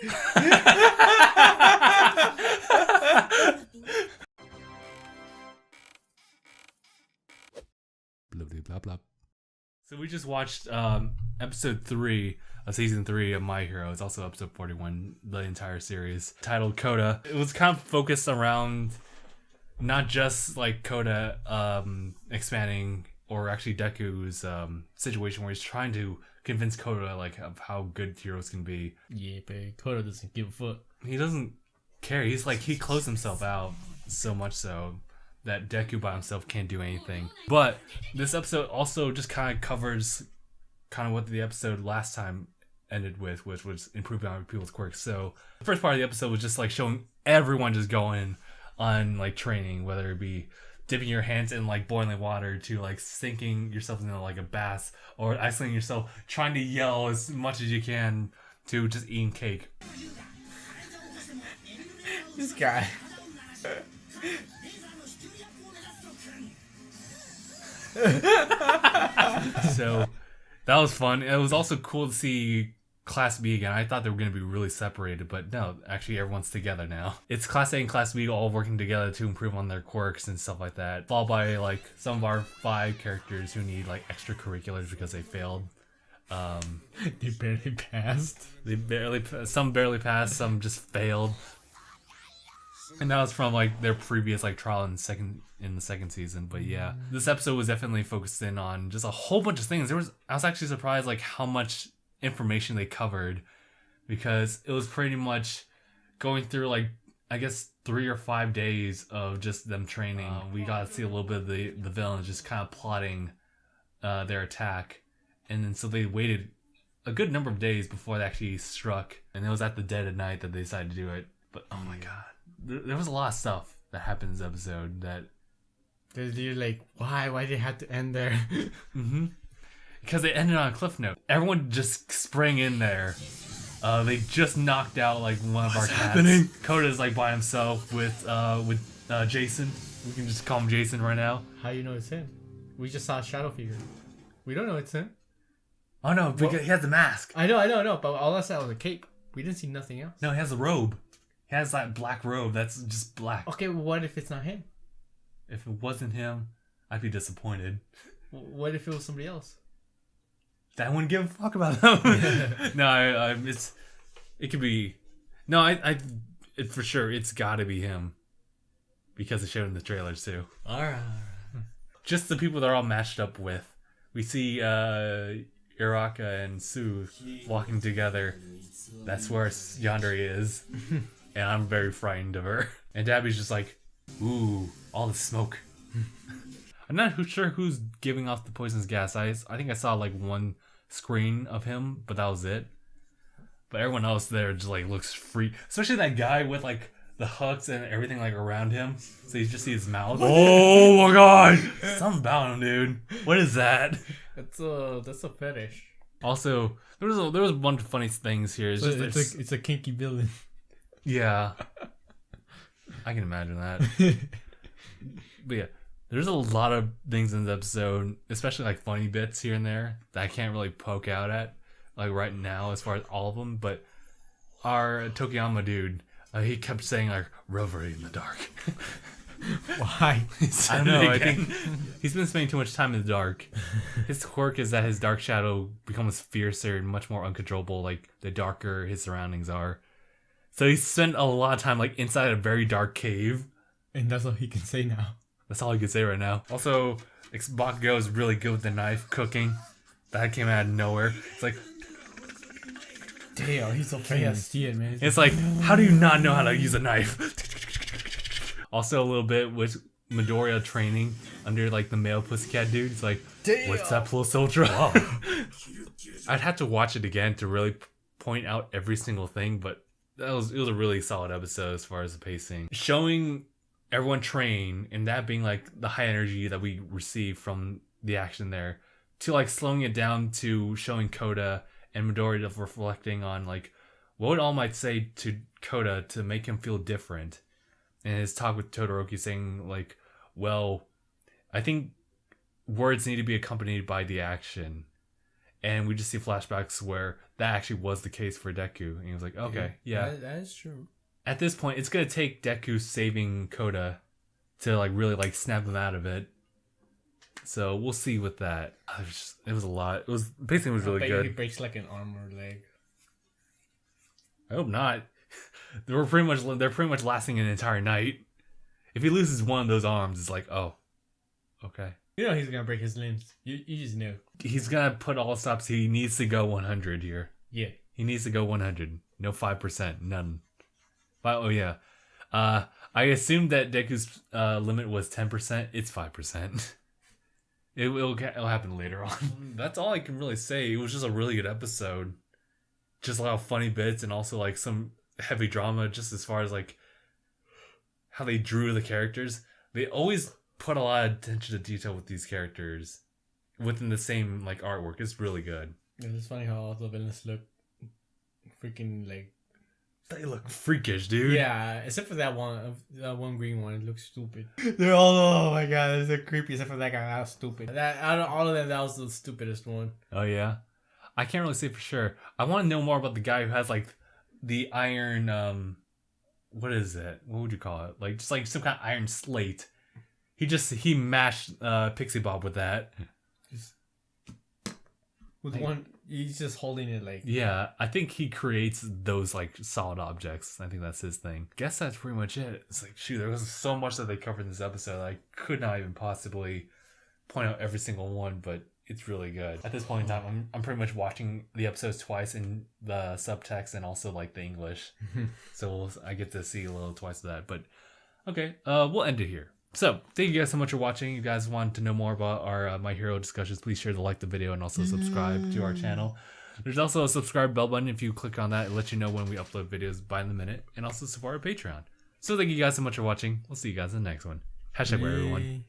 Blah, blah, blah, blah. So we just watched episode 3 of season 3 of My Hero. It's also episode 41, the entire series, titled Coda. It was kind of focused around not just like Coda expanding, or actually Deku's situation where he's trying to convince Coda like of how good heroes can be. Yeah, but Coda doesn't give a fuck. He doesn't care. He's like, he closed himself out so much so that Deku by himself can't do anything. But this episode also just kind of covers kind of what the episode last time ended with, which was improving on people's quirks. So the first part of the episode was just like showing everyone just going on like training, whether it be dipping your hands in like boiling water to like sinking yourself into like a bath, or isolating yourself, trying to yell as much as you can, to just eating cake. This guy. So that was fun. It was also cool to see Class B again. I thought they were going to be really separated, but no, actually everyone's together now. It's Class A and Class B all working together to improve on their quirks and stuff like that, followed by like some of our 5 characters who need like extracurriculars because they failed. They barely passed. Some barely passed, some just failed. And that was from like their previous like trial in the second season. But yeah, this episode was definitely focused in on just a whole bunch of things. I was actually surprised like how much information they covered, because it was pretty much going through like, I guess 3 or 5 days of just them training. We got to see a little bit of the villains just kind of plotting their attack, and then so they waited a good number of days before they actually struck, and it was at the dead of night that they decided to do it. But oh my god, there was a lot of stuff that happened in this episode that you're like, why did it have to end there? Mm-hmm. Because they ended on a cliff note. Everyone just sprang in there. They just knocked out like one of our cats. Happening? Coda's like by himself with Jason. We can just call him Jason right now. How you know it's him? We just saw a shadow figure. We don't know it's him. Oh no, because he has the mask. I know. But all I saw was a cape. We didn't see nothing else. No, he has a robe. He has that black robe that's just black. Okay, well, what if it's not him? If it wasn't him, I'd be disappointed. What if it was somebody else? I wouldn't give a fuck about them. No, it could be. No, it for sure. It's got to be him, because it showed in the trailers too. All right. Just the people they're all matched up with. We see Iraka and Sue walking together. That's where Yandere is, and I'm very frightened of her. And Dabby's just like, ooh, all the smoke. I'm not sure who's giving off the poisonous gas. I think I saw like one screen of him, but that was it. But everyone else there just like looks free, especially that guy with like the hooks and everything like around him. So you just see his mouth. Oh my god! Something about him, dude. What is that? That's a fetish. Also, there was a bunch of funny things here. It's a kinky villain. Yeah, I can imagine that. But yeah. There's a lot of things in this episode, especially like funny bits here and there, that I can't really poke out at like right now as far as all of them. But our Tokiyama dude, he kept saying like "reverie in the dark." Why? I don't know. I think he's been spending too much time in the dark. His quirk is that his dark shadow becomes fiercer and much more uncontrollable, like the darker his surroundings are. So he spent a lot of time like inside a very dark cave. And that's all he can say now. That's all I can say right now. Also, Bakugo is really good with the knife cooking. That came out of nowhere. It's like, damn, he's so fast. Yeah, man. It's like, how do you not know how to use a knife? Also, a little bit with Midoriya training under like the male pussycat dude. It's like, damn. What's that plus ultra? I'd have to watch it again to really point out every single thing, but it was a really solid episode as far as the pacing. Showing everyone train, and that being like the high energy that we receive from the action there, to like slowing it down to showing Coda and Midoriya reflecting on like what All Might say to Coda to make him feel different. And his talk with Todoroki saying like, well, I think words need to be accompanied by the action. and we just see flashbacks where that actually was the case for Deku, and he was like, okay, yeah. That is true. At this point, it's gonna take Deku saving Koda to like really like snap him out of it. So we'll see with that. It was a lot. It was basically really good. He breaks like an arm or leg. I hope not. They're pretty much lasting an entire night. If he loses one of those arms, it's like, oh, okay. You know he's gonna break his limbs. You just knew. He's gonna put all stops. He needs to go 100 here. Yeah. He needs to go 100. No 5%. None. But, oh yeah. I assumed that Deku's limit was 10%. It's 5%. It'll happen later on. That's all I can really say. It was just a really good episode. Just a lot of funny bits and also like some heavy drama just as far as like how they drew the characters. They always put a lot of attention to detail with these characters within the same like artwork. It's really good. It's funny how all the villains look freaking like... They look freakish, dude. Yeah, except for that one green one. It looks stupid. They're all, oh my god, they're so creepy. Except for that guy, that was stupid. Out of all of them, that was the stupidest one. Oh yeah, I can't really say for sure. I want to know more about the guy who has like the iron. What is it? What would you call it? Like just like some kind of iron slate. He mashed Pixie Bob with that. Just with one. He's just holding it like... Yeah, I think he creates those like solid objects. I think that's his thing. Guess that's pretty much it. It's like, shoot, there was so much that they covered in this episode. I could not even possibly point out every single one, but it's really good. At this point in time, I'm pretty much watching the episodes twice in the subtext and also like the English. So I get to see a little twice of that. But okay, we'll end it here. So, thank you guys so much for watching. You guys want to know more about our My Hero discussions, please share to like the video and also subscribe to our channel. There's also a subscribe bell button. If you click on that, it'll let you know when we upload videos by the minute, and also support our Patreon. So thank you guys so much for watching. We'll see you guys in the next one. #where everyone.